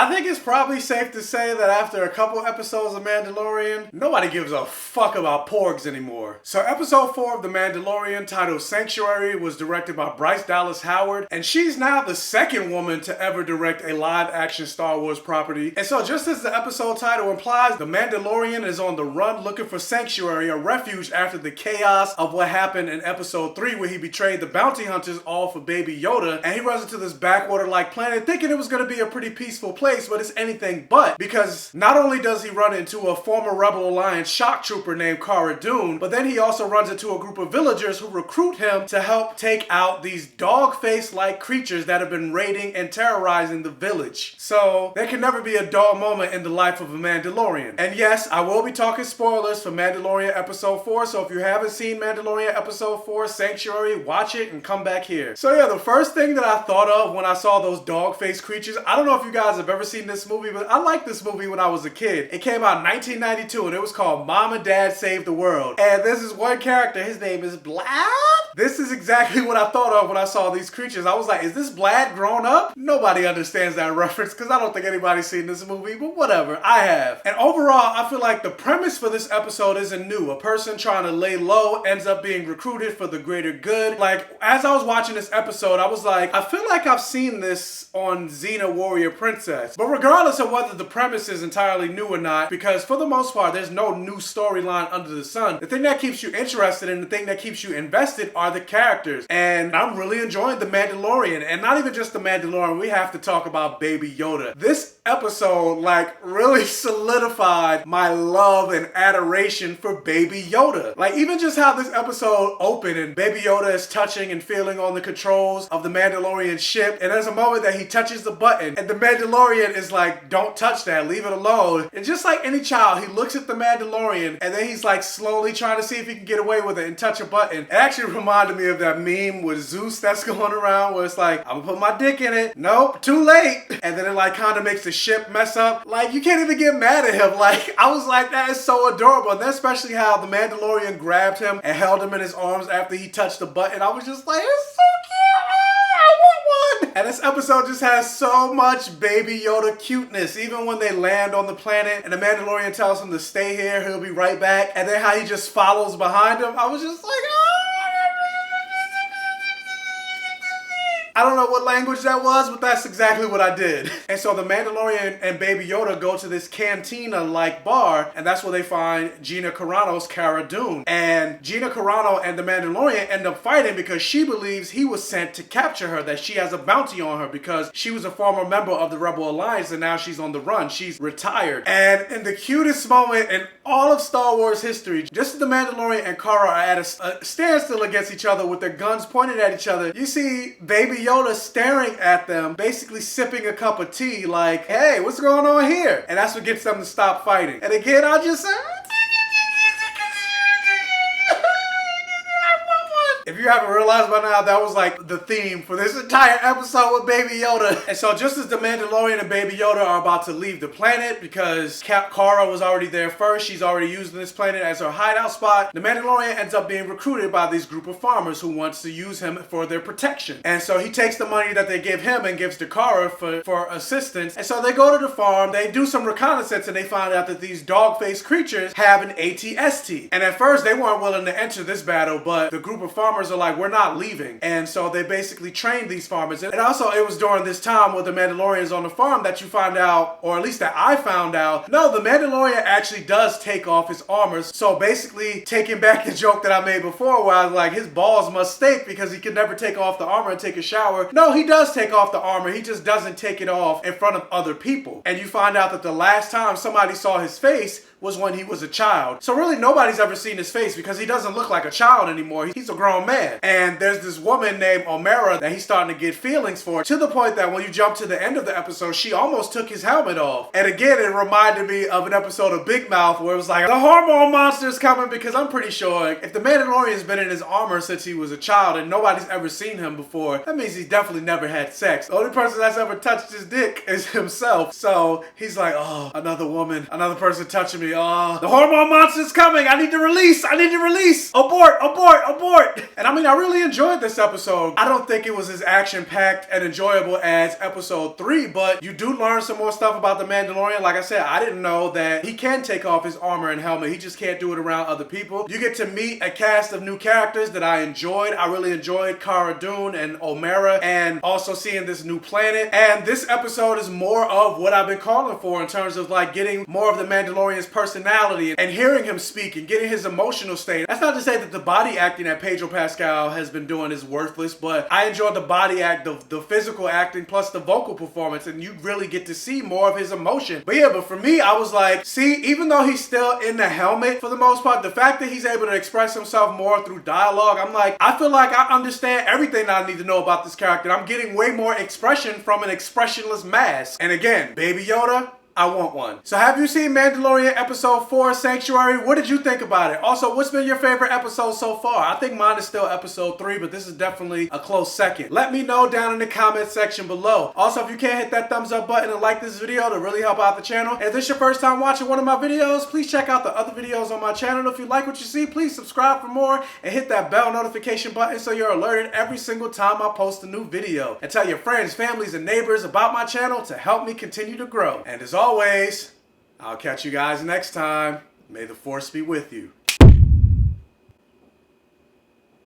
I think it's probably safe to say that after a couple episodes of Mandalorian, nobody gives a fuck about porgs anymore. So episode 4 of The Mandalorian, titled Sanctuary, was directed by Bryce Dallas Howard, and she's now the second woman to ever direct a live-action Star Wars property. And so just as the episode title implies, the Mandalorian is on the run looking for sanctuary, a refuge after the chaos of what happened in episode 3 where he betrayed the bounty hunters all for Baby Yoda, and he runs into this backwater-like planet thinking it was going to be a pretty peaceful place, but it's anything but, because not only does he run into a former Rebel Alliance shock trooper named Cara Dune, but then he also runs into a group of villagers who recruit him to help take out these dog-face-like creatures that have been raiding and terrorizing the village. So there can never be a dull moment in the life of a Mandalorian. And yes, I will be talking spoilers for Mandalorian episode 4, so if you haven't seen Mandalorian episode 4, Sanctuary, watch it and come back here. So yeah, the first thing that I thought of when I saw those dog-faced creatures, I don't know if you guys have ever seen this movie, but I liked this movie when I was a kid. It came out in 1992 and it was called Mom and Dad Save the World. And there's this one character, his name is Blerd. This is exactly what I thought of when I saw these creatures. I was like, is this Blerd grown up? Nobody understands that reference because I don't think anybody's seen this movie, but whatever, I have. And overall, I feel like the premise for this episode isn't new. A person trying to lay low ends up being recruited for the greater good. Like, as I was watching this episode, I was like, I feel like I've seen this on Xena Warrior Princess. But regardless of whether the premise is entirely new or not, because for the most part, there's no new storyline under the sun, the thing that keeps you interested and the thing that keeps you invested are the characters. And I'm really enjoying The Mandalorian. And not even just The Mandalorian, we have to talk about Baby Yoda. This episode, like, really solidified my love and adoration for Baby Yoda. Like, even just how this episode opened and Baby Yoda is touching and feeling on the controls of the Mandalorian ship, and there's a moment that he touches the button and the Mandalorian is like, don't touch that, leave it alone. And just like any child, he looks at the Mandalorian and then he's like slowly trying to see if he can get away with it and touch a button. It actually reminded me of that meme with Zeus that's going around where it's like, I'm gonna put my dick in it. Nope, too late. And then it like kind of makes the ship mess up. Like, you can't even get mad at him. Like, I was like, that is so adorable. And then especially how the Mandalorian grabbed him and held him in his arms after he touched the button. I was just like, it's so cute. I want one. And this episode just has so much Baby Yoda cuteness. Even when they land on the planet and the Mandalorian tells him to stay here, he'll be right back. And then how he just follows behind him. I was just like, oh. I don't know what language that was, but that's exactly what I did. And so the Mandalorian and Baby Yoda go to this cantina-like bar, and that's where they find Gina Carano's Cara Dune. And Gina Carano and the Mandalorian end up fighting because she believes he was sent to capture her, that she has a bounty on her because she was a former member of the Rebel Alliance and now she's on the run. She's retired. And in the cutest moment in all of Star Wars history, just as the Mandalorian and Cara are at a standstill against each other with their guns pointed at each other, you see Baby Yoda staring at them, basically sipping a cup of tea like, hey, what's going on here? And that's what gets them to stop fighting. And again, I just said, if you haven't realized by now, that was like the theme for this entire episode with Baby Yoda. And so just as the Mandalorian and Baby Yoda are about to leave the planet, because Cara was already there first, she's already using this planet as her hideout spot, the Mandalorian ends up being recruited by these group of farmers who wants to use him for their protection. And so he takes the money that they give him and gives to Cara for assistance. And so they go to the farm, they do some reconnaissance, and they find out that these dog-faced creatures have an AT-ST. And at first they weren't willing to enter this battle, but the group of farmers are like, we're not leaving. And so they basically trained these farmers. And also it was during this time with the Mandalorians on the farm that you find out, or at least that I found out, no, the Mandalorian actually does take off his armor. So basically taking back the joke that I made before where I was like, his balls must stink because he could never take off the armor and take a shower. No, he does take off the armor. He just doesn't take it off in front of other people. And you find out that the last time somebody saw his face was when he was a child. So really nobody's ever seen his face because he doesn't look like a child anymore. He's a grown man. And there's this woman named Omera that he's starting to get feelings for, to the point that when you jump to the end of the episode, she almost took his helmet off. And again, it reminded me of an episode of Big Mouth where it was like, the hormone monster's coming, because I'm pretty sure if the Mandalorian's been in his armor since he was a child and nobody's ever seen him before, that means he's definitely never had sex. The only person that's ever touched his dick is himself. So he's like, oh, another woman, another person touching me. Oh, the hormone monster's coming. I need to release. Abort. And I mean, I really enjoyed this episode. I don't think it was as action-packed and enjoyable as episode 3, but you do learn some more stuff about the Mandalorian. Like I said, I didn't know that he can take off his armor and helmet. He just can't do it around other people. You get to meet a cast of new characters that I enjoyed. I really enjoyed Cara Dune and Omera, and also seeing this new planet. And this episode is more of what I've been calling for in terms of like getting more of the Mandalorian's personality and hearing him speak and getting his emotional state. That's not to say that the body acting that Pedro Pascal has been doing is worthless, but I enjoyed the body act, the physical acting, plus the vocal performance, and you really get to see more of his emotion. But yeah, but for me, I was like, see, even though he's still in the helmet for the most part, the fact that he's able to express himself more through dialogue, I'm like, I feel like I understand everything that I need to know about this character. I'm getting way more expression from an expressionless mask. And again, Baby Yoda, I want one. So have you seen Mandalorian episode 4, Sanctuary? What did you think about it? Also, what's been your favorite episode so far? I think mine is still episode 3, but this is definitely a close second. Let me know down in the comment section below. Also, if you can't hit that thumbs up button and like this video to really help out the channel. If this is your first time watching one of my videos, please check out the other videos on my channel. If you like what you see, please subscribe for more and hit that bell notification button so you're alerted every single time I post a new video. And tell your friends, families, and neighbors about my channel to help me continue to grow. And as always, I'll catch you guys next time. May the Force be with you.